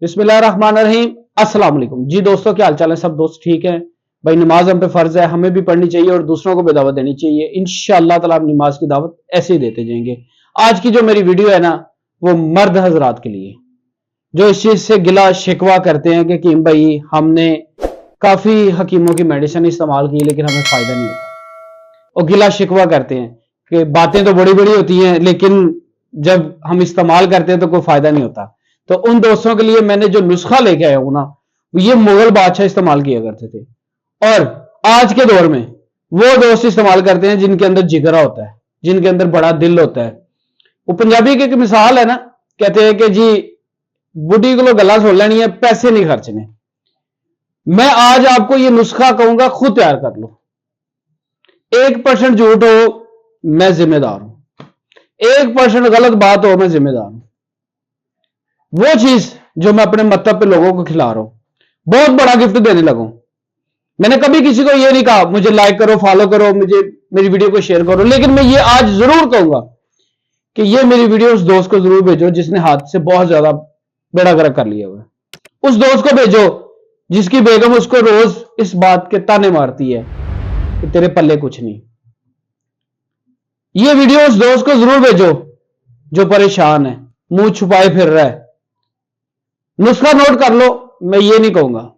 बिस्मिल्लाहिर्रहमानिर्रहीम। अस्सलाम वालेकुम जी दोस्तों, क्या हाल चाल है? सब दोस्त ठीक हैं भाई? नमाज हम पे फर्ज है, हमें भी पढ़नी चाहिए और दूसरों को भी दावत देनी चाहिए। इंशाअल्लाह ताला हम नमाज की दावत ऐसे ही देते जाएंगे। आज की जो मेरी वीडियो है ना, वो मर्द हजरात के लिए जो इस चीज से गिला शिकवा करते हैं कि कीम भाई हमने काफी हकीमों की मेडिसिन इस्तेमाल की लेकिन हमें फायदा नहीं होता, और गिला शिकवा करते हैं कि बातें तो बड़ी बड़ी होती हैं लेकिन जब हम इस्तेमाल करते हैं तो कोई फायदा नहीं होता। तो उन दोस्तों के लिए मैंने जो नुस्खा लेके आया हूं ना, ये मुगल बादशाह इस्तेमाल किया करते थे, और आज के दौर में वो दोस्त इस्तेमाल करते हैं जिनके अंदर जिगरा होता है, जिनके अंदर बड़ा दिल होता है। वो पंजाबी की एक मिसाल है ना, कहते हैं कि जी बुढ़ी को गला सुन लेनी है, पैसे नहीं खर्चने। मैं आज आपको ये नुस्खा कहूंगा, खुद तैयार कर लो। 1% झूठ हो मैं जिम्मेदार हूं, 1% गलत बात हो मैं जिम्मेदार हूं। वो चीज जो मैं अपने मतलब पे लोगों को खिला रहा हूं, बहुत बड़ा गिफ्ट देने लगा हूं। मैंने कभी किसी को ये नहीं कहा मुझे लाइक करो, फॉलो करो, मुझे मेरी वीडियो को शेयर करो, लेकिन मैं ये आज जरूर कहूंगा कि ये मेरी वीडियो उस दोस्त को जरूर भेजो जिसने हाथ से बहुत ज्यादा बेड़ा गर्क कर लिया हुआ है। उस दोस्त को भेजो जिसकी बेगम उसको रोज इस बात के ताने मारती है कि तेरे पल्ले कुछ नहीं। ये वीडियो उस दोस्त को जरूर भेजो जो परेशान है, मुंह छुपाए फिर रहा है। नुस्खा नोट कर लो, मैं ये नहीं कहूंगा,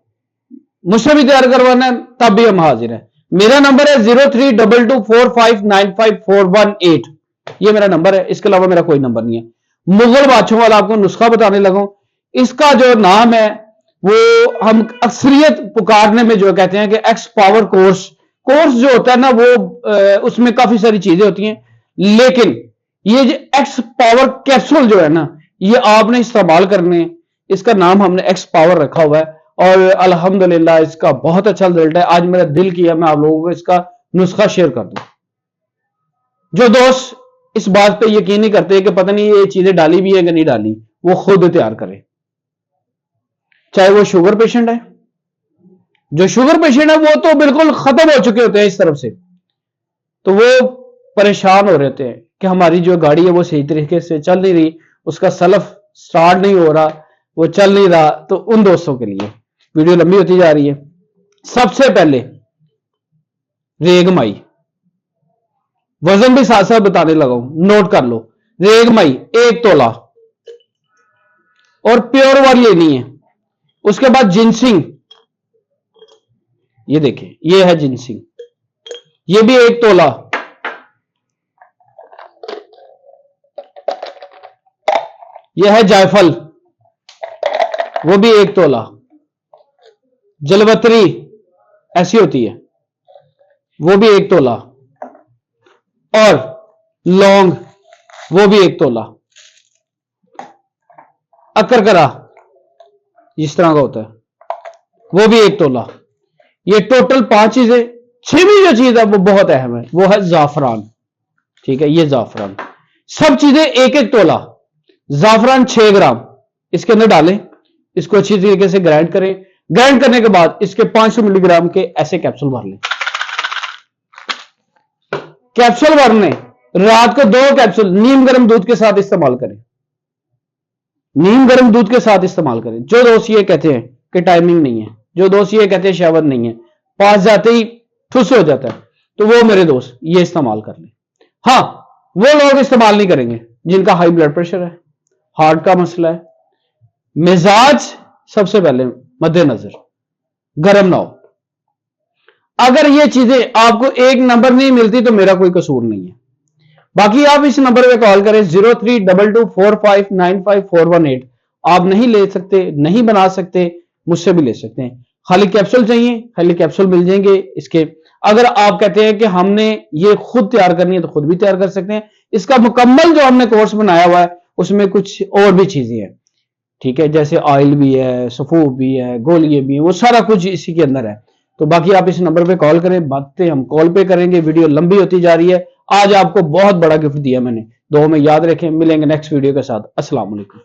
मुझसे भी तैयार करवाना है तब भी हम हाजिर हैं। मेरा नंबर है 0322459541 ये मेरा नंबर है, इसके अलावा मेरा कोई नंबर नहीं है। मुगल बादशाह वाला आपको नुस्खा बताने लगा हूं। इसका जो नाम है वो हम अक्सरियत पुकारने में जो कहते हैं कि एक्स पावर कोर्स। कोर्स जो होता है ना वो उसमें काफी सारी चीजें होती हैं, लेकिन ये जो एक्स पावर कैप्सूल जो है ना, ये आपने इस्तेमाल करने, इसका नाम हमने एक्स पावर रखा हुआ है और अल्हम्दुलिल्लाह इसका बहुत अच्छा रिजल्ट है। आज मेरा दिल किया मैं आप लोगों को इसका नुस्खा शेयर कर दूं। जो दोस्त इस बात पे यकीन नहीं करते कि पता नहीं ये चीजें डाली भी है कि नहीं डाली, वो खुद तैयार करें। चाहे वो शुगर पेशेंट है, जो शुगर पेशेंट है वो तो बिल्कुल खत्म हो चुके होते हैं इस तरफ से, तो वो परेशान हो रहे होते हैं कि हमारी जो गाड़ी है वो सही तरीके से चल नहीं रही, उसका सलफ स्टार्ट नहीं हो रहा, वो चल नहीं रहा। तो उन दोस्तों के लिए वीडियो लंबी होती जा रही है। सबसे पहले रेगमाई, वजन भी साथ साथ बताने लगा हूं, नोट कर लो। रेगमाई 1 तोला और प्योर वाली लेनी है। उसके बाद जिनसिंग, ये देखिए ये है जिनसिंग, ये भी 1 तोला। यह है जायफल, वो भी 1 तोला। जलवतरी ऐसी होती है, वो भी 1 तोला। और लौंग, वो भी 1 तोला। अकरकरा इस तरह का होता है, वो भी 1 तोला। ये टोटल 5 चीजें। 6वीं जो चीज है वो बहुत अहम है, वो है जाफरान। ठीक है, ये जाफरान, सब चीजें 1-1 तोला। जाफरान 6 ग्राम इसके अंदर डालें, इसको अच्छी तरीके से ग्राइंड करें। ग्राइंड करने के बाद इसके 500 मिलीग्राम के ऐसे कैप्सूल भर लें। कैप्सूल भरने, रात को 2 कैप्सूल नीम गर्म दूध के साथ इस्तेमाल करें। नीम गर्म दूध के साथ इस्तेमाल करें। जो दोस्त ये कहते हैं कि टाइमिंग नहीं है, जो दोस्त ये कहते हैं शावर नहीं है, पास जाते ही ठुस हो जाता है, तो वो मेरे दोस्त ये इस्तेमाल कर लें। हाँ, वो लोग इस्तेमाल नहीं करेंगे जिनका हाई ब्लड प्रेशर है, हार्ट का मसला है, मिजाज सबसे पहले मद्देनजर गर्म ना हो। अगर ये चीजें आपको 1 नंबर नहीं मिलती तो मेरा कोई कसूर नहीं है। बाकी आप इस नंबर पे कॉल करें 0322459541 आप नहीं ले सकते, नहीं बना सकते, मुझसे भी ले सकते हैं। खाली कैप्सूल चाहिए, खाली कैप्सूल मिल जाएंगे इसके। अगर आप कहते हैं कि हमने ये खुद तैयार करनी है तो खुद भी तैयार कर सकते हैं। इसका मुकम्मल जो हमने कोर्स बनाया हुआ है उसमें कुछ और भी चीजें हैं, ठीक है, जैसे ऑयल भी है, सफूफ भी है, गोलियां भी है, वो सारा कुछ इसी के अंदर है। तो बाकी आप इस नंबर पे कॉल करें, बातें हम कॉल पे करेंगे। वीडियो लंबी होती जा रही है। आज आपको बहुत बड़ा गिफ्ट दिया मैंने, दो में याद रखें। मिलेंगे नेक्स्ट वीडियो के साथ। अस्सलाम वालेकुम।